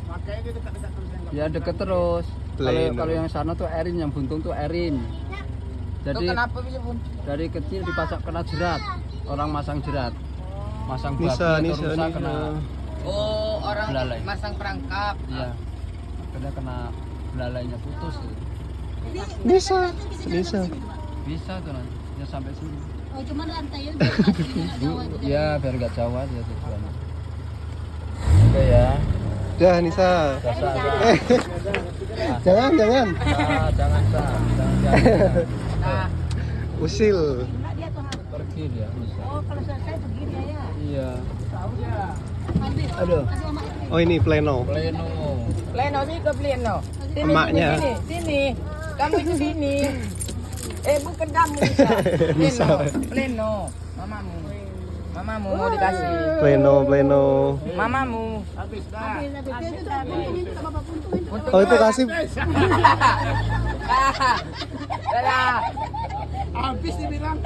Makanya dia dekat-dekat terus yang Ya deket terus. Kalau yang sana tuh Erin, yang buntung tuh Erin. Jadi kenapa bisa buntung? dari kecil dipasang kena jerat. Orang masang jerat. Masang babi Nisa, atau Nisa, rusa Nisa. kena. Oh, orang Belalai. masang perangkap. Iya. Kena belalainya putus. Nisa, Nisa. Bisa tuh nanti. Ya sampai sini. Oh, cuma lantai aja kakinya jauh aja. Ya biar nggak jauh aja tujuannya. Oke ya. Dah Nisa. Biasa aja. Jangan, jangan. Jangan jangan. Nah, Usil. Enggak dia tuh. Pergi dia bisa. Oh, kalau selesai begini ya. Iya. Ambil. Aduh. Kasih mama itu. Oh ini pleno. Pleno. Pleno sih ke Pleno. Sini, Emaknya. Sini, sini. Kamu itu sini. Bukan kamu. Pleno, Pleno. Mamamu. Mamamu mau dikasih. Pleno, pleno. Mamamu. habis dah. Habis. Itu tuh puntung itu tak apa puntung itu. Oh itu kasih. Dadah. Habis dibilang.